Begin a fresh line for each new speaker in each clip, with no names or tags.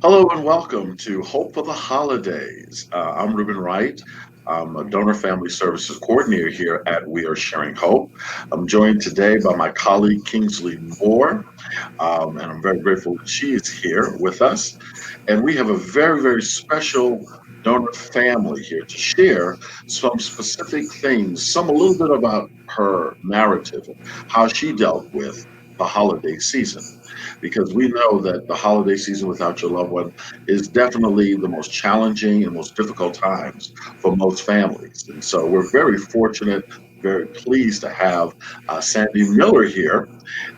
Hello and welcome to Hope for the Holidays. I'm Ruben Wright. I'm a Donor Family Services Coordinator here at We Are Sharing Hope. I'm joined today by my colleague Kingsley Moore, and I'm very grateful that she is here with us. And we have a very special donor family here to share some specific things, some a little bit about her narrative and how she dealt with the holiday season because we know that the holiday season without your loved one is definitely the most challenging and most difficult times for most families. And so we're very fortunate, very pleased to have Sandy Miller here,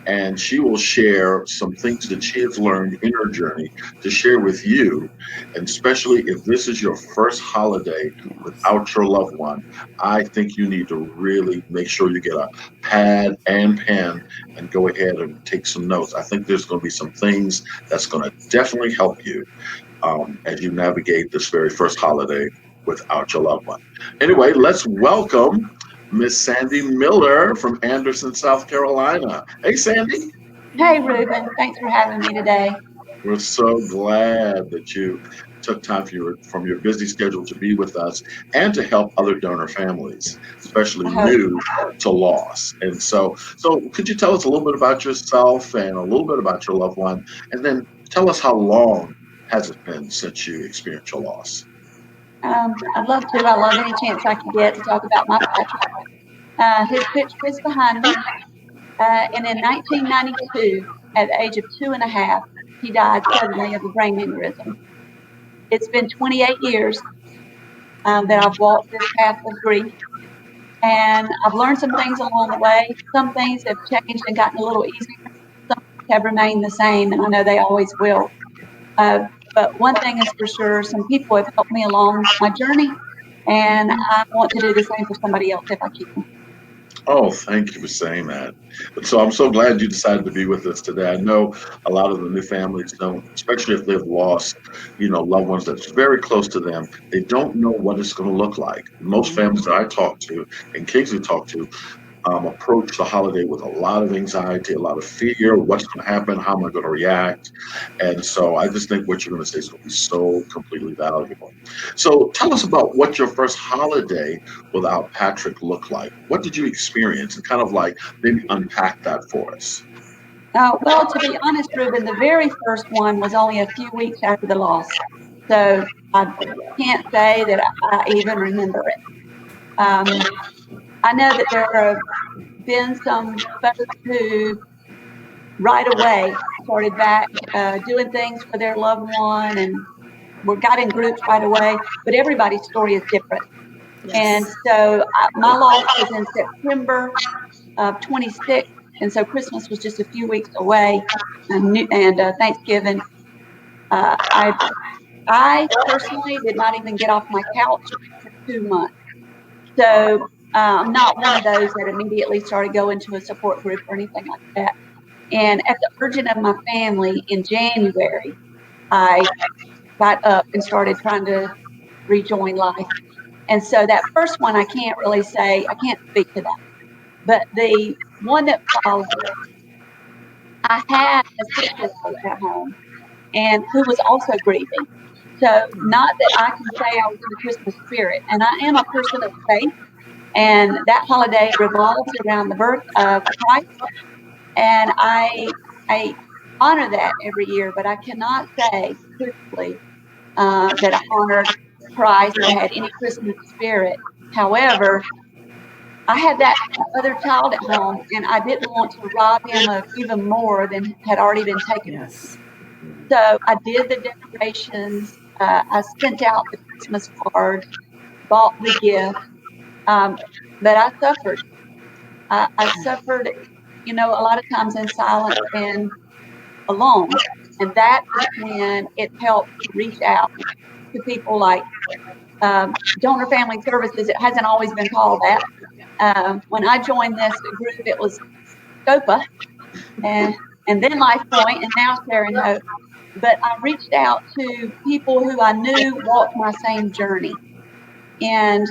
and she will share some things that she has learned in her journey to share with you. And especially if this is your first holiday
Yes.
without your loved one, I think you need to really make sure you get a pad and pen and go ahead and take some notes. I think there's going to be some things that's going to definitely help you as you navigate this very first holiday without your loved one. Anyway, let's welcome Miss Sandy Miller from Anderson, South Carolina. Hey, Sandy.
Hey, Ruben. Thanks for having me today.
We're so glad that you took time from your busy schedule to be with us and to help other donor families, especially
I hope.
new to loss. And so could you tell us a little bit about yourself and a little bit about your loved one, and then tell us how long has it been since you experienced your loss?
I'd love to. I love any chance I can get to talk about my Patrick. His picture is behind me. And in 1992, at the age of 2.5, he died suddenly of a brain aneurysm. It's been 28 years that I've walked this path of grief, and I've learned some things along the way. Some things have changed and gotten a little easier. Some have remained the same, and I know they always will. Uh, but one thing is for sure, some people have helped me along my journey, and I want to do the same for somebody else if I can.
Oh, thank you for saying that. And so I'm so glad you decided to be with us today. I know a lot of the new families don't, especially if they've lost, loved ones that's very close to them. They don't know what it's going to look like. Most families that I talk to and Kingsley talk to approach the holiday with a lot of anxiety, a lot of fear. What's going to happen? How am I going to react? And so I just think what you're going to say is going to be so completely valuable. So tell us about what your first holiday without Patrick looked like. What did you experience? And kind of like maybe unpack that for us.
Well, to be honest, Ruben, the very first one was only a few weeks after the loss. So I can't say that I even remember it. Um, I know that there have been some folks who right away started back doing things for their loved one and were got in groups right away, but everybody's story is different. And
Yes.
so my loss was in September of 26, and so Christmas was just a few weeks away, and Thanksgiving. I personally did not even get off my couch for 2 months. So I'm not one of those that immediately started going to a support group or anything like that. And at the urging of my family in January, I got up and started trying to rejoin life. And so that first one, I can't really say, I can't speak to that. But the one that followed, I had a 6-year-old at home and who was also grieving. So not that I can say I was in the Christmas spirit, and I am a person of faith, and that holiday revolves around the birth of Christ, and I honor that every year, but I cannot say truthfully that I honored Christ or had any Christmas spirit. However, I had that other child at home, and I didn't want to rob him of even more than had already been taken from him.
Yes.
So I did the decorations. I sent out the Christmas cards, bought the gift, um, but I suffered. I suffered, a lot of times in silence and alone. And that is when it helped to reach out to people like Donor Family Services. It hasn't always been called that. When I joined this group, it was SCOPA and, and then Life Point and now Sharing Hope. But I reached out to people who I knew walked my same journey. And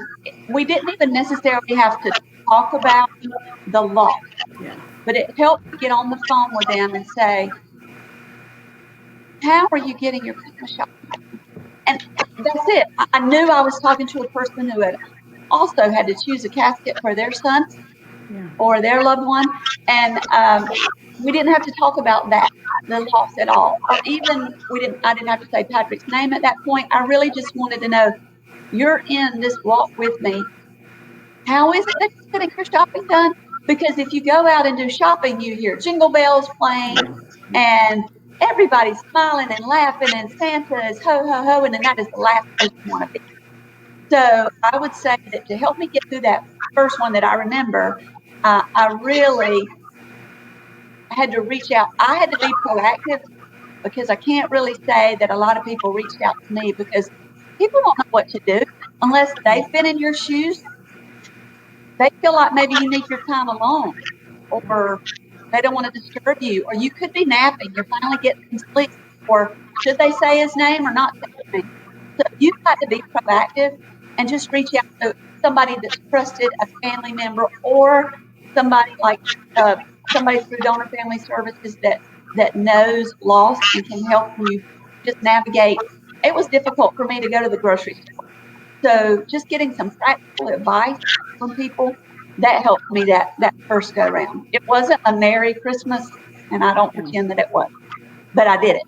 we didn't even necessarily have to talk about the loss,
Yeah.
but it helped to get on the phone with them and say, how are you getting your Christmas shopping? And that's it. I knew I was talking to a person who had also had to choose a casket for their son
Yeah.
or their loved one. And we didn't have to talk about that, the loss at all. Or even I didn't have to say Patrick's name at that point. I really just wanted to know, you're in this walk with me. How is it that you're getting your shopping done? Because if you go out and do shopping, you hear jingle bells playing and everybody's smiling and laughing and Santa is ho, ho, ho. And then that is the last place you want to be. So I would say that to help me get through that first one that I remember, I really had to reach out. I had to be proactive because I can't really say that a lot of people reached out to me because people don't know what to do unless they've been in your shoes. They feel like maybe you need your time alone or they don't want to disturb you or you could be napping. You're finally getting some sleep or should they say his name or not say his name? So you've got to be proactive and just reach out to somebody that's trusted, a family member or somebody like somebody through Donor Family Services that knows loss and can help you just navigate. It was difficult for me to go to the grocery store. So just getting some practical advice from people, that helped me that first go round. It wasn't a Merry Christmas, and I don't pretend that it was, but I did it.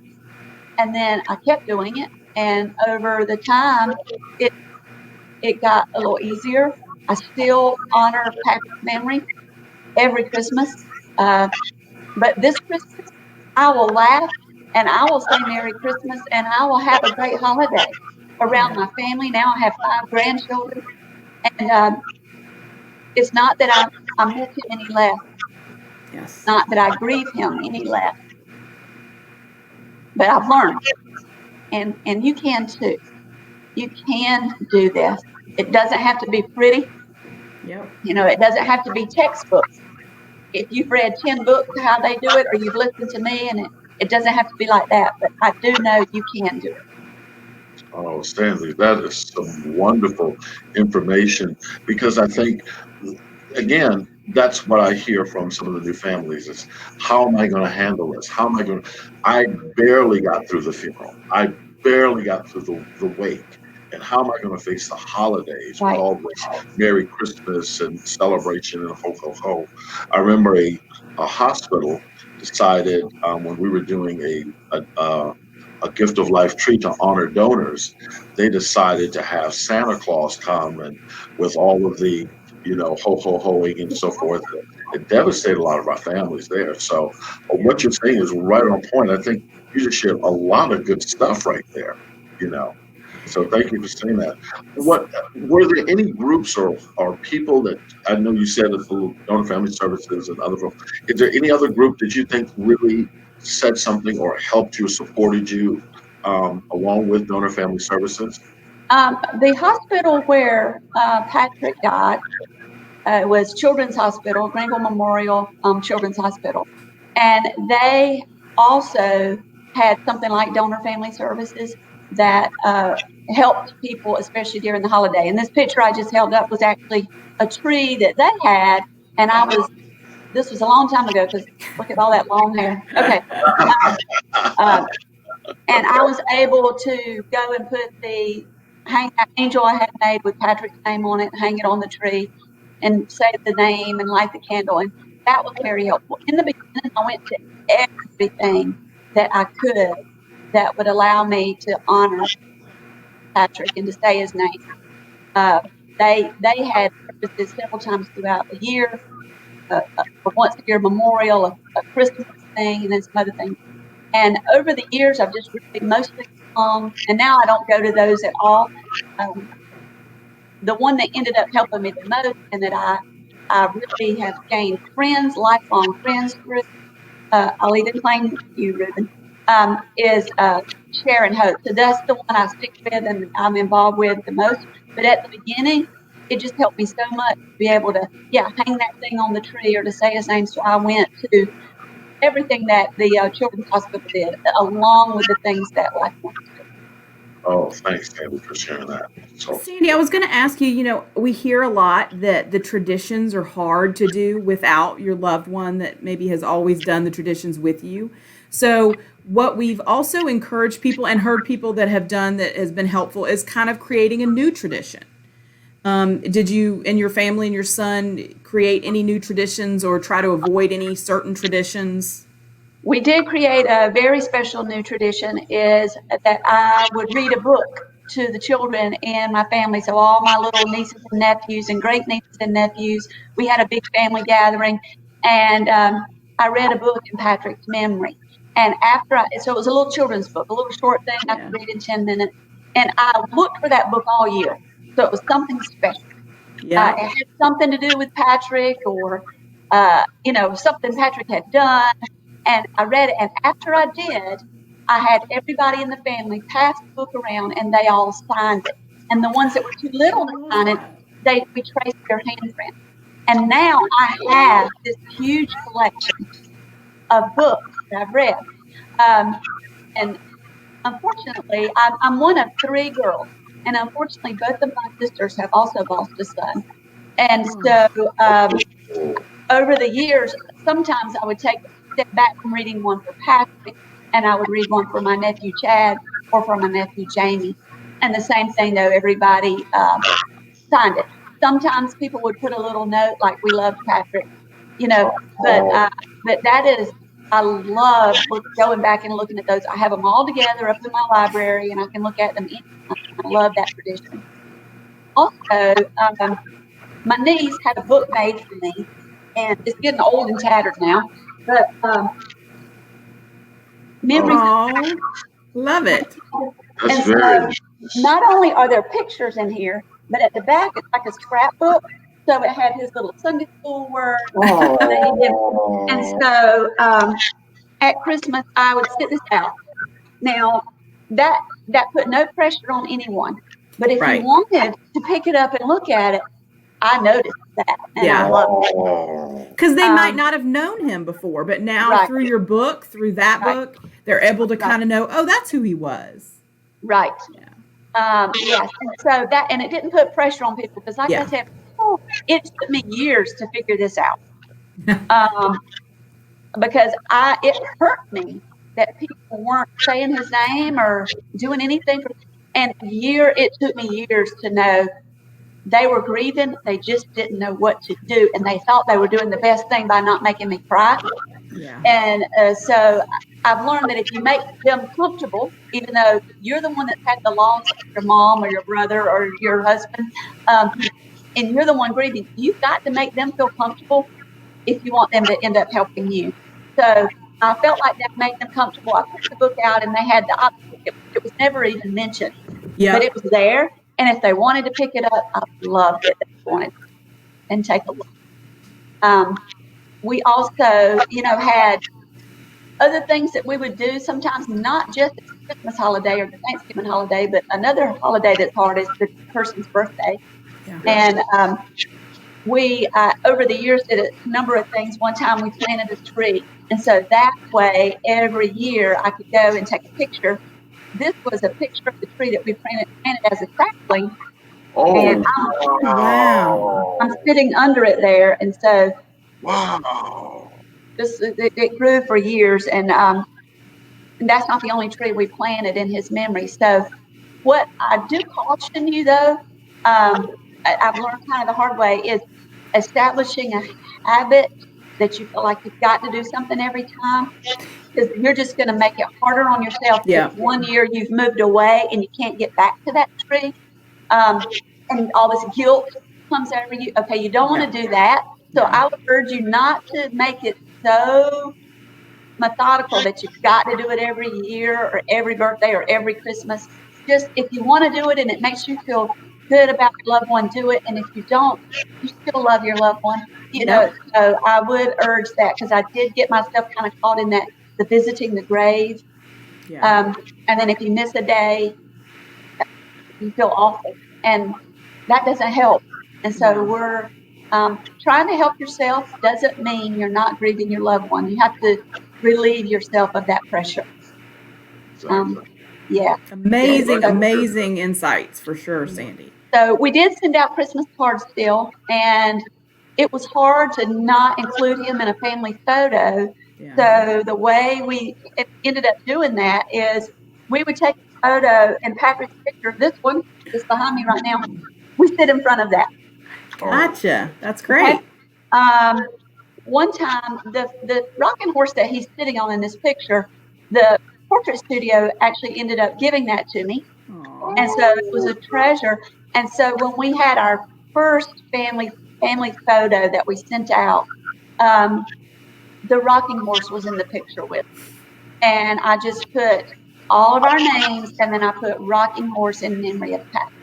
And then I kept doing it. And over the time, it got a little easier. I still honor Patrick's memory every Christmas. But this Christmas, I will laugh and I will say Merry Christmas and I will have a great holiday around my family. Now I have 5 grandchildren. And it's not that I miss him any less,
Yes.
not that I grieve him any less, but I've learned. And you can too. You can do this. It doesn't have to be pretty.
Yep.
It doesn't have to be textbooks. If you've read 10 books how they do it, or you've listened to me, and it doesn't have to be like that, but I do know you can do it.
Oh, Stanley, that is some wonderful information because I think, again, that's what I hear from some of the new families is how am I going to handle this? How am I going to? I barely got through the funeral. I barely got through the wake. And how am I going to face the holidays with
Right.
all this Merry Christmas and celebration and ho, ho, ho? I remember a hospital decided when we were doing a gift of life tree to honor donors, they decided to have Santa Claus come and with all of the, ho ho hoing and so forth. It devastated a lot of our families there. So what you're saying is right on point. I think you just shared a lot of good stuff right there, you know. So thank you for saying that. What were there any groups or people that I know you said at the Donor Family Services and other folks? Is there any other group that you think really said something or helped you, supported you, along with Donor Family Services?
The hospital where Patrick died was Children's Hospital, Greenville Memorial Children's Hospital. And they also had something like Donor Family Services that helped people, especially during the holiday. And this picture I just held up was actually a tree that they had. And this was a long time ago because look at all that long hair. Okay. And I was able to go and put hang that angel I had made with Patrick's name on it, hang it on the tree and say the name and light the candle. And that was very helpful. In the beginning, I went to everything that I could that would allow me to honor Patrick and to say his name. They had services several times throughout the year, a once a year memorial, a Christmas thing, and then some other things. And over the years, I've just really mostly and now I don't go to those at all. The one that ended up helping me the most and that I really have gained friends, lifelong friends through, I'll even claim you, Ruben, is Sharon Hope. So that's the one I stick with and I'm involved with the most. But at the beginning, it just helped me so much to be able to, hang that thing on the tree or to say his name. So I went to everything that the Children's Hospital did, along with the things that Life Wants to do.
Oh, thanks, Sandy, for sharing that. So,
Sandy, I was going to ask you, we hear a lot that the traditions are hard to do without your loved one that maybe has always done the traditions with you. So, what we've also encouraged people and heard people that have done that has been helpful is kind of creating a new tradition. Did you and your family and your son create any new traditions or try to avoid any certain traditions?
We did create a very special new tradition is that I would read a book to the children in my family. So all my little nieces and nephews and great nieces and nephews, we had a big family gathering, and I read a book in Patrick's memory. And so it was a little children's book, a little short thing I
Yeah.
could read in 10 minutes. And I looked for that book all year. So it was something special.
Yeah.
It had something to do with Patrick or, something Patrick had done. And I read it. And after I did, I had everybody in the family pass the book around and they all signed it. And the ones that were too little to sign it, we traced their handprint. And now I have this huge collection of books that I've read. And unfortunately, I'm one of three girls. And unfortunately, both of my sisters have also lost a son. And so over the years, sometimes I would take a step back from reading one for Patrick and I would read one for my nephew Chad or for my nephew Jamie. And the same thing though, everybody signed it. Sometimes people would put a little note like "We love Patrick," but that is I love going back and looking at those. I have them all together up in my library, and I can look at them anytime. I love that tradition. Also, my niece had a book made for me, and it's getting old and tattered now. But memories.
Oh, love it.
that's
And
very.
so not only are there pictures in here, but at the back it's like a scrapbook. So it had his little Sunday school words.
Oh,
And so at Christmas I would sit this out. Now that put no pressure on anyone. But if you
Right.
wanted to pick it up and look at it, I noticed that. And
Yeah.
I loved it.
oh,
Because they might not have known him before, but now
Right.
through your book, through that
Right.
book, they're able to
Right.
kind of know, oh, that's who he was.
Right.
Yeah.
Yes. And so and it didn't put pressure on people because, like
Yeah.
I said, it took me years to figure this out. Because it hurt me that people weren't saying his name or doing anything. And it took me years to know they were grieving. They just didn't know what to do. And they thought they were doing the best thing by not making me cry.
Yeah.
And so I've learned that if you make them comfortable, even though you're the one that's had the loss of your mom or your brother or your husband, and you're the one grieving, you've got to make them feel comfortable if you want them to end up helping you. So I felt like that made them comfortable. I took the book out and they had the option. It was never even mentioned,
Yeah.
but it was there. And if they wanted to pick it up, I loved it. If they wanted to and take a look. We also, had other things that we would do sometimes, not just the Christmas holiday or the Thanksgiving holiday, but another holiday that's hard is the person's birthday.
Yeah.
And we, over the years, did a number of things. One time we planted a tree. And so that way, every year I could go and take a picture. This was a picture of the tree that we planted as a sapling. And
Wow.
I'm sitting under it there. And so
wow.
it grew for years. And that's not the only tree we planted in his memory. So what I do caution you, though, I've learned kind of the hard way, is establishing a habit that you feel like you've got to do something every time, because you're just going to make it harder on yourself.
Yeah.
If one year you've moved away and you can't get back to that tree, and all this guilt comes over you. Okay, you don't want to do that. So I would urge you not to make it so methodical that you've got to do it every year or every birthday or every Christmas. Just if you want to do it and it makes you feel good about your loved one, do it. And if you don't, you still love your loved one. So I would urge that, because I did get myself kind of caught in that, the visiting the grave.
Yeah.
And then if you miss a day, you feel awful. And that doesn't help. And so we're trying to help yourself doesn't mean you're not grieving your loved one. You have to relieve yourself of that pressure.
Exactly.
Yeah.
Amazing insights for sure, Sandy.
So we did send out Christmas cards still, and it was hard to not include him in a family photo.
Yeah.
So the way we ended up doing that is we would take a photo, and Patrick's picture, this one is behind me right now, we sit in front of that.
Gotcha. That's great.
Okay? One time, the rocking horse that he's sitting on in this picture, the portrait studio actually ended up giving that to me.
Aww.
And so it was a treasure. And so when we had our first family photo that we sent out, the rocking horse was in the picture with us. And I just put all of our names, and then I put rocking horse in memory of Patrick.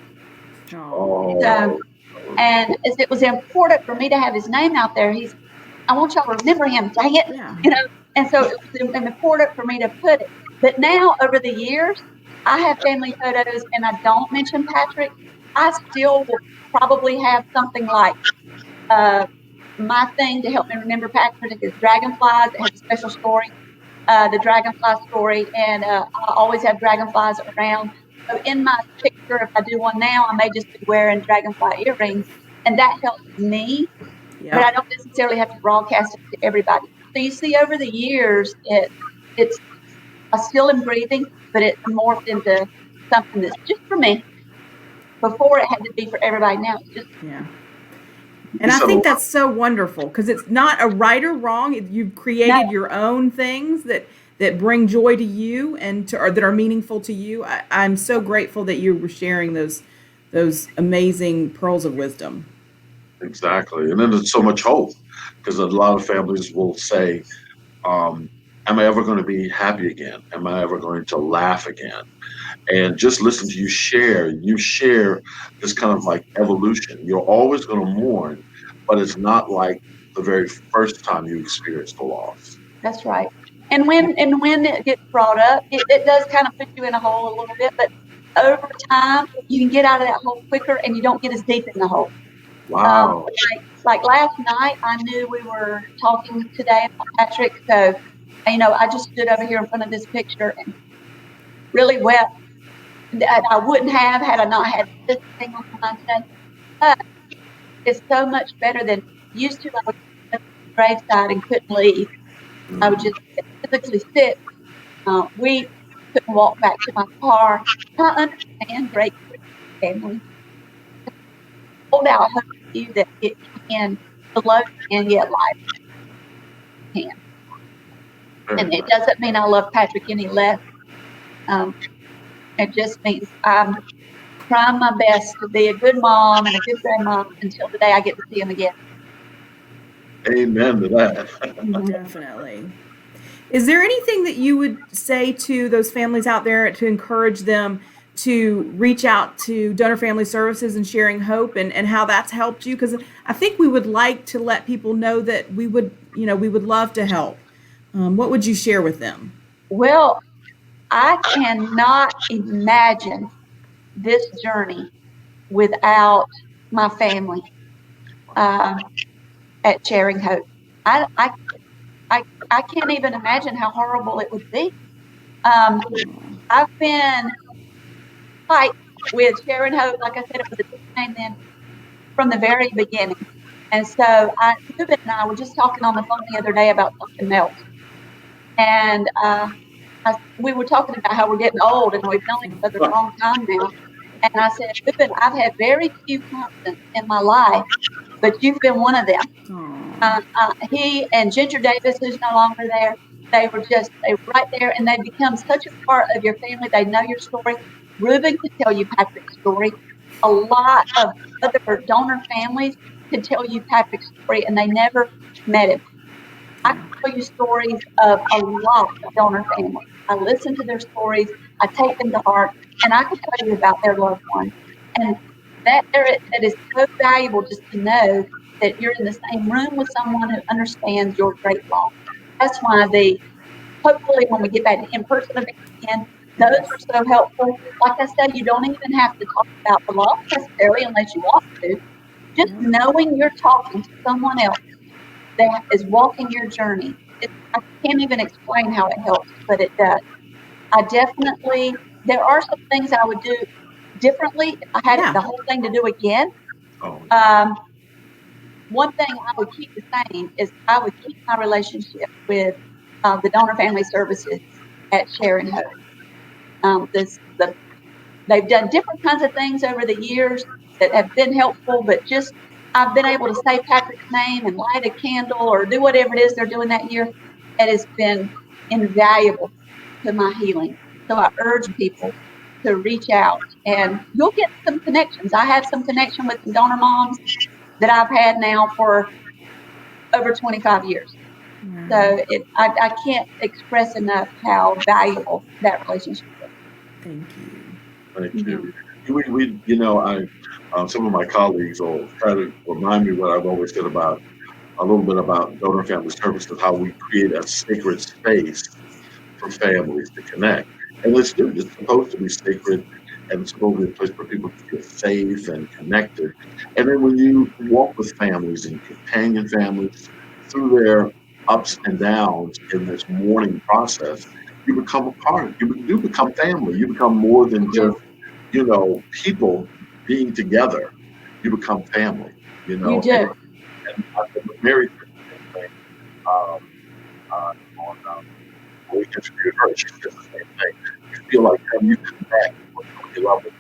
And as it was important for me to have his name out there, I want y'all to remember him, dang it, you know. And so it was important for me to put it. But now, over the years, I have family photos, and I don't mention Patrick. I still will probably have something like my thing to help me remember Patrick is dragonflies. It has a special story, the dragonfly story, and I always have dragonflies around. So in my picture, if I do one now, I may just be wearing dragonfly earrings, and that helps me. Yep. But I don't necessarily have to broadcast it to everybody. So you see, over the years, it's I still am breathing, but it's morphed into something that's just for me. Before it had to be for everybody. Now it's just
And I think that's so wonderful, because it's not a right or wrong. You've created your own things that bring joy to you and or that are meaningful to you. I'm so grateful that you were sharing those amazing pearls of wisdom.
Exactly. And then there's so much hope, because a lot of families will say, am I ever going to be happy again? Am I ever going to laugh again? And just listen to you share this kind of like evolution. You're always going to mourn, but it's not like the very first time you experienced the loss.
That's right. And when it gets brought up, it does kind of put you in a hole a little bit, but over time you can get out of that hole quicker, and you don't get as deep in the hole.
Wow.
Like last night, I knew we were talking today about Patrick, so I just stood over here in front of this picture and really wept. That I wouldn't have had I not had this thing on my mind today. But it's so much better than used to. I would go to the graveside and couldn't leave. I would just physically sit, weep, couldn't walk back to my car. I understand great family. Hold out hope to you that it can, the love can, yet life can. And it doesn't mean I love Patrick any less. It just means I'm trying my best to be a good mom and a good grandmom until the day I get to see him again.
Amen to that.
Definitely. Is there anything that you would say to those families out there to encourage them to reach out to Donor Family Services and Sharing Hope, and how that's helped you? Because I think we would like to let people know that we would love to help. What would you share with them?
Well, I cannot imagine this journey without my family at Sharing Hope. I can't even imagine how horrible it would be. I've been fight with Sharing Hope, like I said, it was a big name then from the very beginning. And so Ruben and I were just talking on the phone the other day about something else. And we were talking about how we're getting old and we've known each other a long time now. And I said, Ruben, I've had very few constants in my life, but you've been one of them. He and Ginger Davis, who's no longer there, they were right there, and they become such a part of your family. They know your story. Ruben could tell you Patrick's story. A lot of other donor families could tell you Patrick's story, and they never met him. I can tell you stories of a lot of donor families. I listen to their stories. I take them to heart, and I can tell you about their loved ones. And that is so valuable, just to know that you're in the same room with someone who understands your great loss. That's why hopefully when we get back to in-person events again, those are so helpful. Like I said, you don't even have to talk about the loss necessarily unless you want to. Just knowing you're talking to someone else that is walking your journey. I can't even explain how it helps, but it does. I definitely there are some things I would do differently if I had
Yeah.
the whole thing to do again.
Oh,
Um, One thing I would keep the same is I would keep my relationship with the donor family services at Sharing Hope. They've done different kinds of things over the years that have been helpful, but just I've been able to say Patrick's name and light a candle or do whatever it is they're doing that year. It has been invaluable to my healing. So I urge people to reach out and you'll get some connections. I have some connection with some donor moms that I've had now for over 25 years. So I can't express enough how valuable that relationship is.
Thank you.
thank you. Some of my colleagues will try to remind me what I've always said about a little bit about donor family services, how we create a sacred space for families to connect. And it's supposed to be sacred and it's supposed to be a place where people feel safe and connected. And then when you walk with families and companion families through their ups and downs in this mourning process, you become a part. You do become family. You become more than just, people being together. You become family,
You do.
And I've been married to the same thing. On we interviewed her, she said the same thing. You feel like you connect with somebody love it.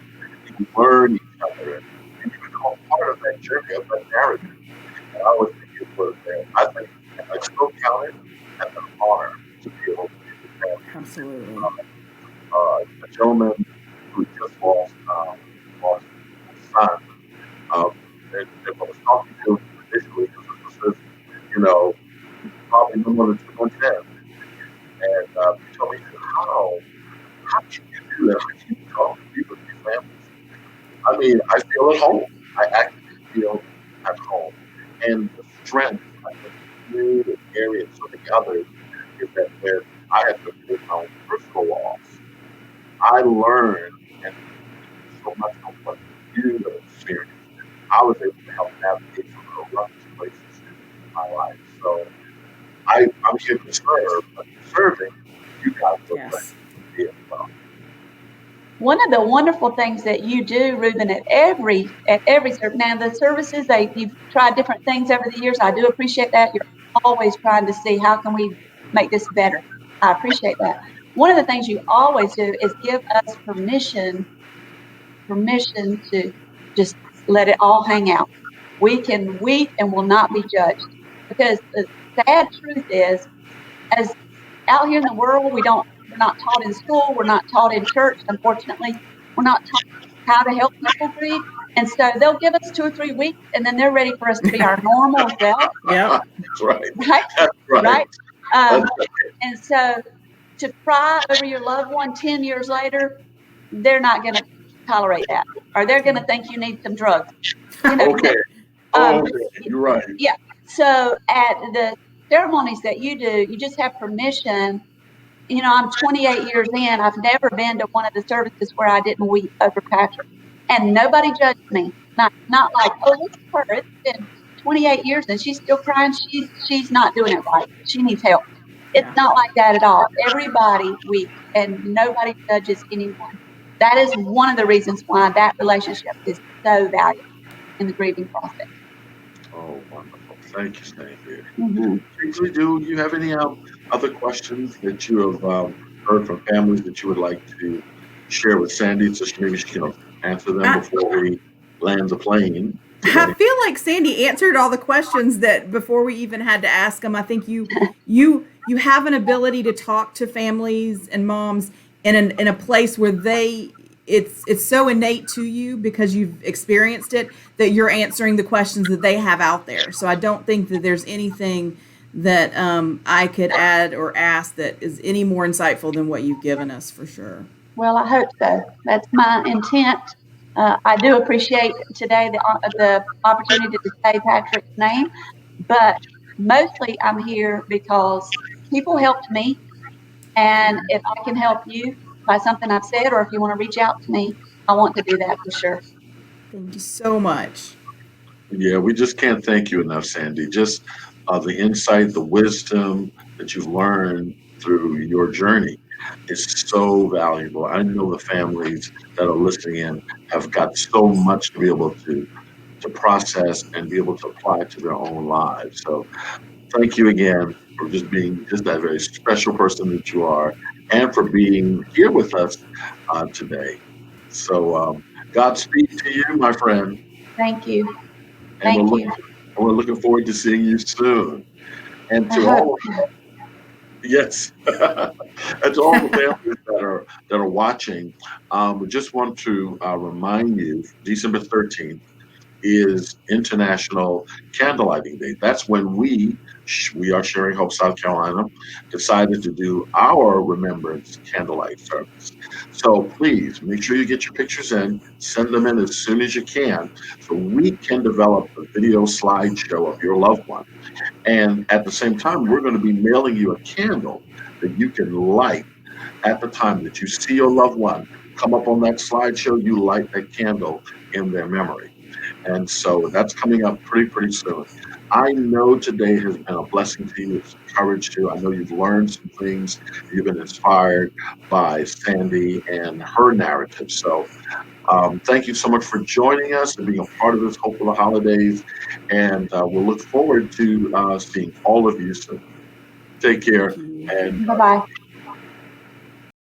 You learn each other and you become part of that journey of that narrative. And I always think it was I think I still count it as an honor to be able to be with family.
Absolutely.
A gentleman who just lost his son. And I was talking to him initially because this was probably no more than 2 months in. And he told me, he said, how can you do that? How can you talk to people with these families? I mean, I feel at home. I actually feel at home. And the strength, I think, you and Gary and so many others, is that when I had to do my own personal loss, I learned and so much from what you have experienced. I was able to help navigate some of the roughest places in my life. So I'm here to serve, but serving, you guys are
Yes.
me as well.
One of the wonderful things that you do, Ruben, at every service. Now the services, you've tried different things over the years. I do appreciate that. You're always trying to see how can we make this better. I appreciate that. One of the things you always do is give us permission to just let it all hang out. We can weep and will not be judged. Because the sad truth is, as out here in the world, we're not taught in school, we're not taught in church, unfortunately. We're not taught how to help people grieve. And so they'll give us 2 or 3 weeks and then they're ready for us to be our normal self.
Yep.
That's right.
Right?
That's right.
Right?
That's
And so to cry over your loved one 10 years later, they're not going to tolerate that. Or they're going to think you need some drugs.
okay. Okay. You're right.
Yeah. So at the ceremonies that you do, you just have permission. I'm 28 years in. I've never been to one of the services where I didn't weep over Patrick, and nobody judged me. Not like, oh, look at her. It's been 28 years and she's still crying. She's not doing it right. She needs help. It's not like that at all. Everybody weeps, and nobody judges anyone. That is one of the reasons why that relationship is so valuable in the grieving process.
Oh, wonderful. Thank you, Sandy.
Mm-hmm.
Kingsley, do you have any other questions that you have heard from families that you would like to share with Sandy so maybe she can answer them before we land the plane?
I feel like Sandy answered all the questions that before we even had to ask them. I think you have an ability to talk to families and moms in a place where it's so innate to you because you've experienced it that you're answering the questions that they have out there. So I don't think that there's anything that I could add or ask that is any more insightful than what you've given us, for sure.
Well, I hope so. That's my intent. I do appreciate today the opportunity to say Patrick's name, but mostly I'm here because people helped me, and if I can help you by something I've said, or if you want to reach out to me, I want to do that for sure.
Thank you so much.
Yeah, we just can't thank you enough, Sandy. Just the insight, the wisdom that you've learned through your journey is so valuable. I know the families that are listening in have got so much to be able to process and be able to apply to their own lives. So thank you again for just being just that very special person that you are, and for being here with us today. So Godspeed to you, my friend,
Thank you.
and
Thank you.
we're looking forward to seeing you soon. And
I
to
hope
all, yes, and to all the families that are watching, we just want to remind you, December 13th is International Candlelighting Day. That's when we are Sharing Hope South Carolina decided to do our Remembrance Candlelight service. So please make sure you get your pictures in, send them in as soon as you can, so we can develop a video slideshow of your loved one. And at the same time, we're going to be mailing you a candle that you can light at the time that you see your loved one come up on that slideshow. You light that candle in their memory. And so that's coming up pretty soon. I know today has been a blessing to you. It's encouraged you. I know you've learned some things. You've been inspired by Sandy and her narrative. So thank you so much for joining us and being a part of this Hope for the Holidays. And we'll look forward to seeing all of you soon. Take care.
Thank you.
And
Bye bye.